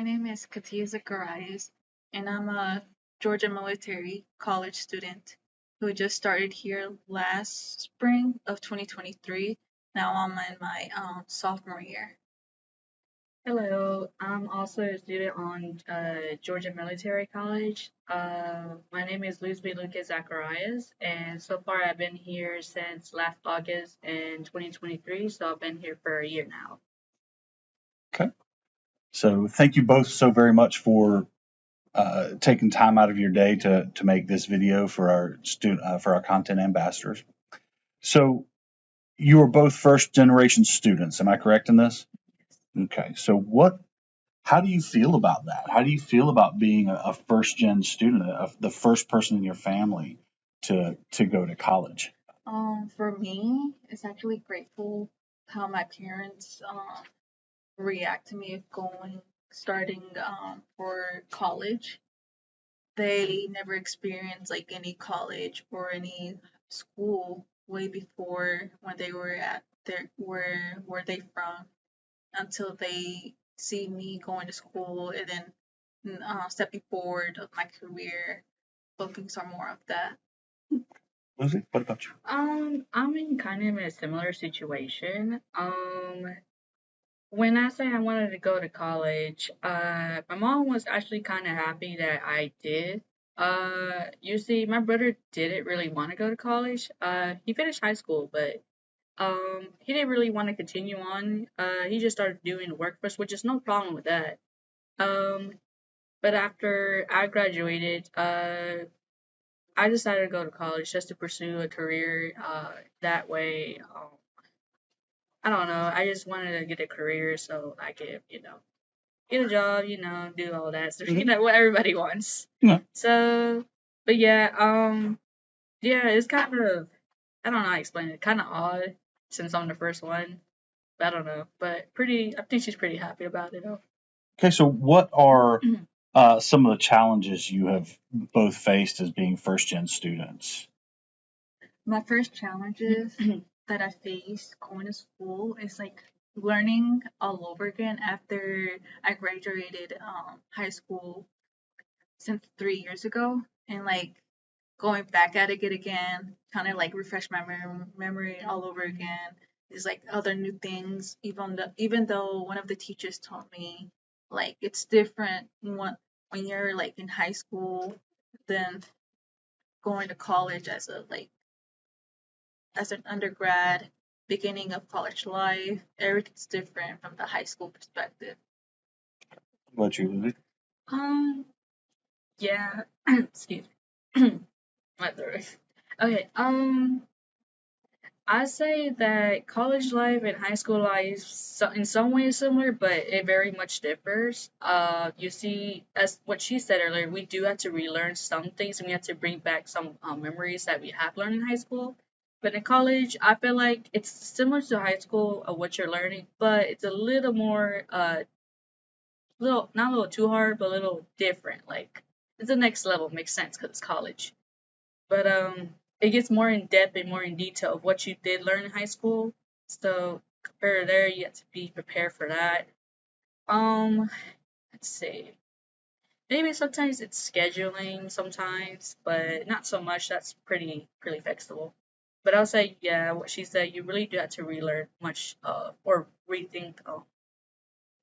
name is Catya Zacarias, and I'm a Georgia Military College student who just started here last spring of 2023. Now I'm in my sophomore year. Hello, I'm also a student on Georgia Military College. My name is Luzvi Zacarias, and so far I've been here since last August in 2023, so I've been here for a year now. Okay. So thank you both so very much for taking time out of your day to make this video for our content ambassadors. So you are both first generation students. Am I correct in this? Okay. So how do you feel about that? How do you feel about being a first gen student, the first person in your family to go to college? For me, it's actually grateful how my parents react to me starting for college. They never experienced like any college or any school way before when they were at their where they from until they see me going to school and then stepping forward of my career, focusing on more of that. Lizzie, what about you? I'm in kind of a similar situation. When I say I wanted to go to college, my mom was actually kind of happy that I did. You see, my brother didn't really want to go to college. He finished high school, but he didn't really want to continue on. He just started doing the workforce, which is no problem with that. Um, but after I graduated, I decided to go to college just to pursue a career. That way, I don't know. I just wanted to get a career so I could, get a job, do all that. So, what everybody wants. Yeah. So, but yeah, yeah, it's kind of, I don't know how to explain it. Kind of odd since I'm the first one. I don't know, but I think she's pretty happy about it though. Okay. So what are some of the challenges you have both faced as being first gen students? My first challenges that I faced going to school is like learning all over again after I graduated high school since 3 years ago, and like going back at it again, kind of like refresh my memory all over again. There's like other new things, even though one of the teachers told me like it's different when you're like in high school than going to college as an undergrad, beginning of college life. Everything's different from the high school perspective. What about you, Lizzie? Um, yeah, excuse me. My throat. Okay, I say that college life and high school life, in some ways similar, but it very much differs. You see, as what she said earlier, we do have to relearn some things, and we have to bring back some memories that we have learned in high school. But in college, I feel like it's similar to high school of what you're learning, but it's a little more, little not a little too hard, but a little different. Like it's the next level, makes sense because it's college. But it gets more in depth and more in detail of what you did learn in high school. So compared to there, you have to be prepared for that. Um, let's see. Maybe sometimes it's scheduling sometimes, but not so much. That's pretty fixable. But I'll say, yeah, what she said, you really do have to relearn much, or rethink,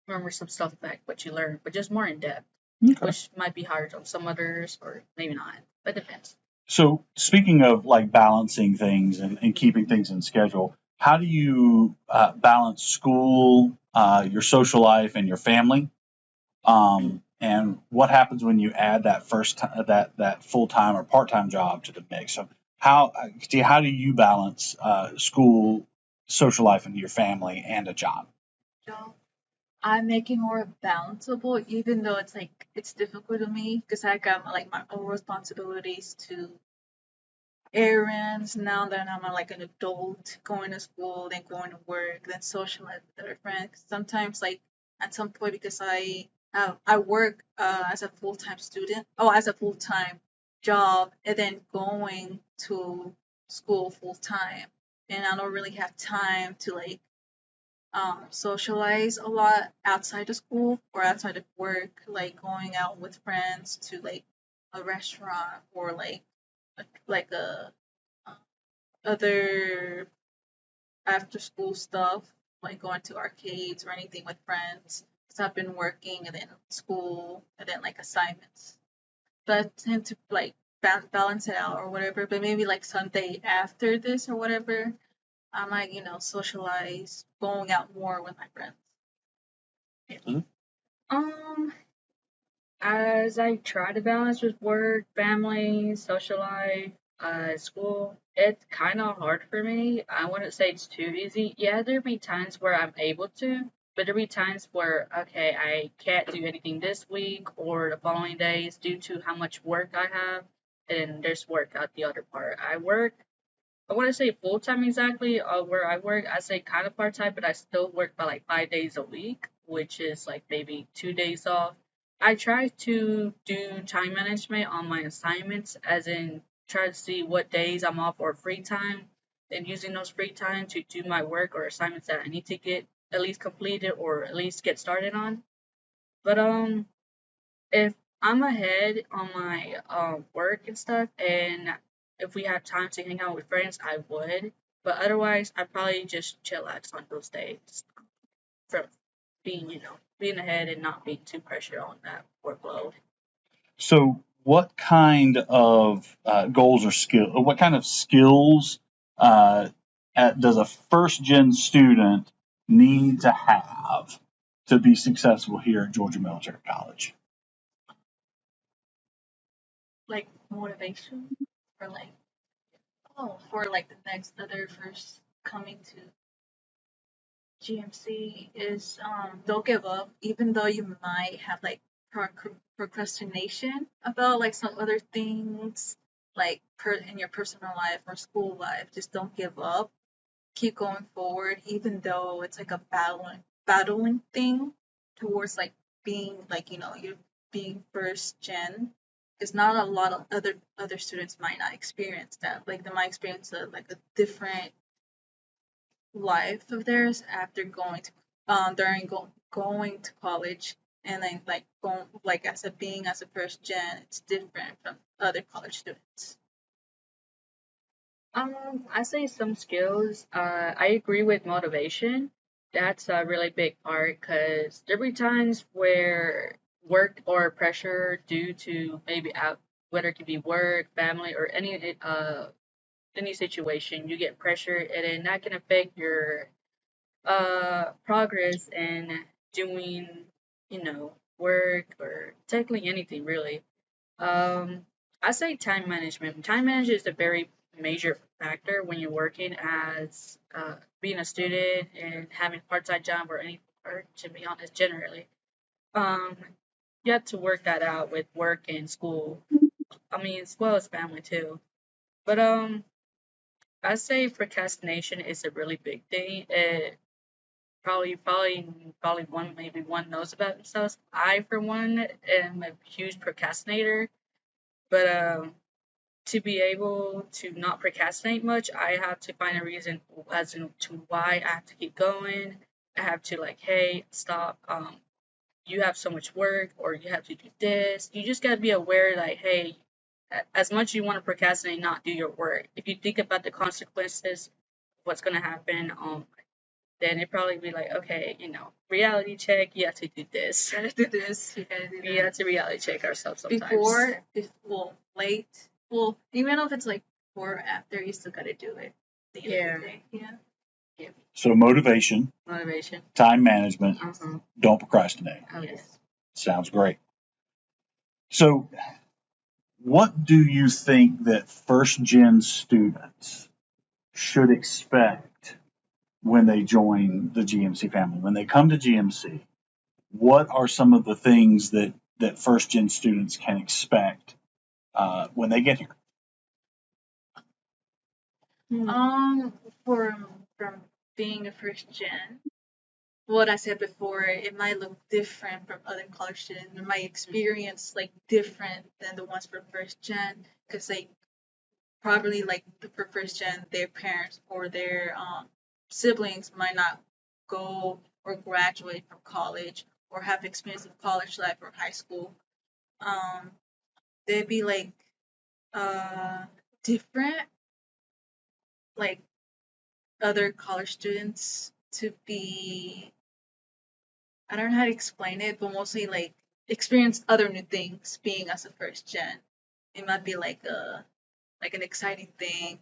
remember some stuff back what you learned, but just more in depth, Okay. which might be hard on some others, or maybe not. But it depends. So speaking of like balancing things and keeping things in schedule, how do you balance school, your social life, and your family? And what happens when you add that that full time or part time job to the mix? So how do you balance school, social life, and your family and a job? So I'm making more balanceable, even though it's like it's difficult to me because I got like my own responsibilities to errands now that I'm like an adult, going to school, then going to work, then socialize with other friends. Sometimes, like at some point, because I work as a full time student, as a full time job, and then going to school full time, and I don't really have time to like socialize a lot outside of school or outside of work, like going out with friends to like a restaurant or like a other after school stuff, like going to arcades or anything with friends. So I've been working and then school and then like assignments. But I tend to like balance it out or whatever. But maybe like Sunday after this or whatever, I might, socialize, going out more with my friends. Um, as I try to balance with work, family, social life, school, it's kind of hard for me. I wouldn't say it's too easy. Yeah, there be times where I'm able to, but there be times where, okay, I can't do anything this week or the following days due to how much work I have, and there's work at the other part. I wouldn't say full time exactly. Where I work, I say kind of part time, but I still work by like 5 days a week, which is like maybe 2 days off. I try to do time management on my assignments, as in try to see what days I'm off or free time, and using those free time to do my work or assignments that I need to get at least completed or at least get started on. But if I'm ahead on my work and stuff, and if we have time to hang out with friends, I would. But otherwise, I probably just chillax on those days from being ahead and not being too pressured on that workload. So, what kind of goals or what kind of skills uh, does a first gen student need to have to be successful here at Georgia Military College? Like motivation for the next other first coming to GMC is don't give up, even though you might have like procrastination about like some other things like in your personal life or school life. Just don't give up. Keep going forward, even though it's like a battling thing towards like being like you're being first gen. Because not a lot of other students might not experience that. Like they might experience like a different life of theirs after going to going to college, and then like going like as a being as a first gen, it's different from other college students. I say some skills. I agree with motivation. That's a really big part because there be times where work or pressure due to maybe out, whether it could be work, family, or any situation, you get pressure, and then that can affect your progress in doing, work or tackling anything really. Um, I say time management. Time management is a very major factor when you're working as being a student and having a part-time job or any, or to be honest, generally. Um, you have to work that out with work and school. I mean, as well as family too. But I say procrastination is a really big thing. Probably one maybe one knows about themselves. I for one am a huge procrastinator, but to be able to not procrastinate much, I have to find a reason as to why I have to keep going. I have to like, hey, stop. You have so much work, or you have to do this. You just gotta be aware, like, hey, as much as you want to procrastinate, not do your work. If you think about the consequences, what's gonna happen, then it probably be like, okay, reality check. You have to do this. You gotta do this. You gotta do We that. have to reality check ourselves sometimes. Well, late. Well, even if it's like before or after, you still gotta do it. At the end of the day. Yeah. So, motivation, Motivation. time management, don't procrastinate. Oh, yes. Sounds great. So, what do you think that first gen students should expect when they join the GMC family? When they come to GMC, what are some of the things that first gen students can expect when they get here? From being a first gen, what I said before, it might look different from other college students. It might experience like different than the ones from first gen, because like probably like for first gen, their parents or their siblings might not go or graduate from college or have experience in college life or high school, um, they'd be like different, like other college students to be, I don't know how to explain it, but mostly like experience other new things being as a first gen. It might be like an exciting thing,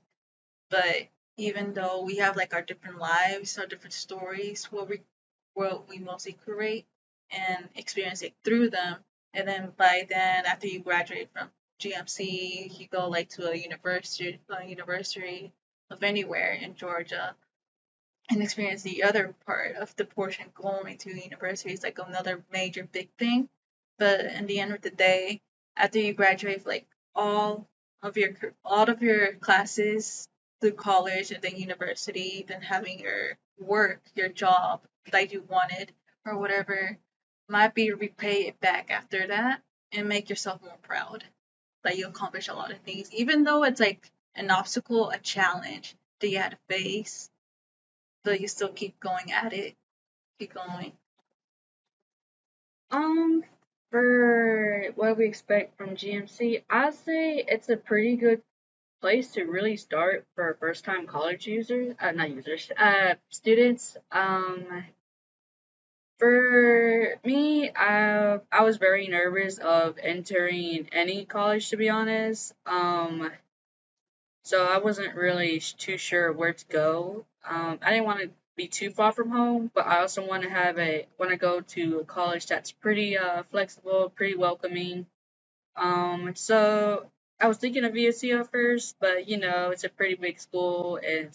but even though we have like our different lives, our different stories, what we mostly create and experience it through them. And then by then, after you graduate from GMC, you go like to a university of anywhere in Georgia, and experience the other part of the portion going to the university is like another major big thing. But in the end of the day, after you graduate, like all all of your classes through college and then university, then having your work, your job that you wanted or whatever, might be repay it back after that and make yourself more proud that you accomplish a lot of things, even though it's like an obstacle, a challenge that you had to face, but you still keep going at it. Keep going. For what we expect from GMC, I'd say it's a pretty good place to really start for first time college users, not users, students. For me, I was very nervous of entering any college, to be honest. So I wasn't really too sure where to go. I didn't want to be too far from home, but I also want to go to a college that's pretty flexible, pretty welcoming. So I was thinking of VSU at first, but it's a pretty big school, and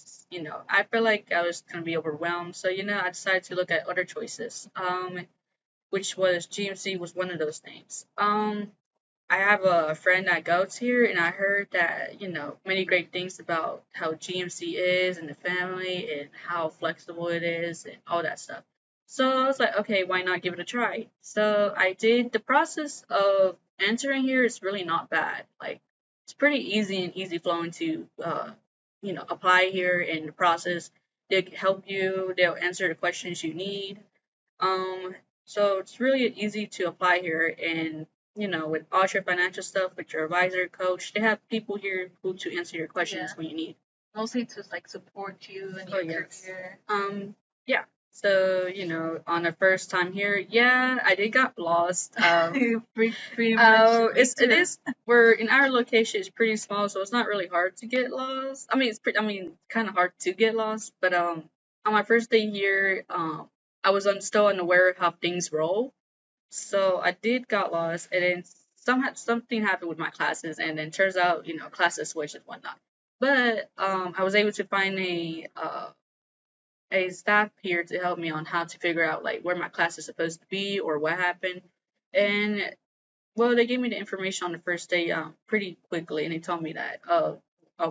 I feel like I was gonna be overwhelmed. So I decided to look at other choices. Which was GMC was one of those things. I have a friend that goes here, and I heard that, many great things about how GMC is and the family and how flexible it is and all that stuff. So I was like, okay, why not give it a try? So I did. The process of entering here is really not bad. Like, it's pretty easy and easy flowing to, apply here in the process. They help you, they'll answer the questions you need. Um, so it's really easy to apply here, and with all your financial stuff, with your advisor, coach, they have people here who to answer your questions Yeah. when you need. Mostly to like support you in Oh your yes. career. Yeah. So on the first time here, yeah, I did got lost. Pretty much. It is we're in our location is pretty small, so it's not really hard to get lost. I mean, kind of hard to get lost, but on my first day here, I was still unaware of how things roll, so I did got lost, and then something happened with my classes, and then turns out classes switched and whatnot. But I was able to find a staff here to help me on how to figure out like where my class is supposed to be or what happened. And well, they gave me the information on the first day pretty quickly, and they told me that of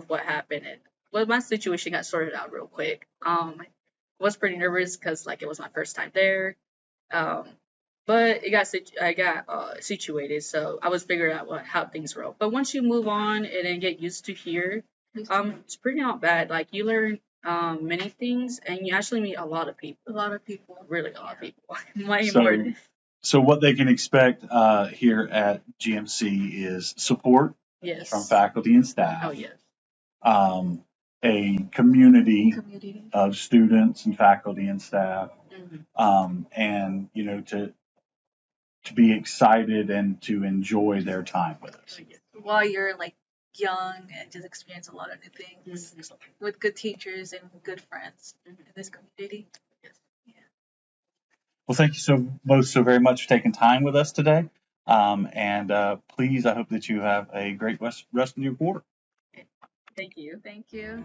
what happened. And well, my situation got sorted out real quick. I was pretty nervous because like it was my first time there. Um, but I got situated, so I was figuring out how things roll. But once you move on and then get used to here, it's pretty not bad. Like you learn many things, and you actually meet a lot of people. A lot of people. Really, a lot of people. Way So- more. So what they can expect here at GMC is support Yes. from faculty and staff, Oh yes. A community Community. of students and faculty and staff, Mhm. and to be excited and to enjoy their time with us. Oh, yes. While you're like young and just experience a lot of new things with good teachers and good friends in this community. Yes. Well, thank you both so very much for taking time with us today. And please, I hope that you have a great rest of your quarter. Thank you. Thank you.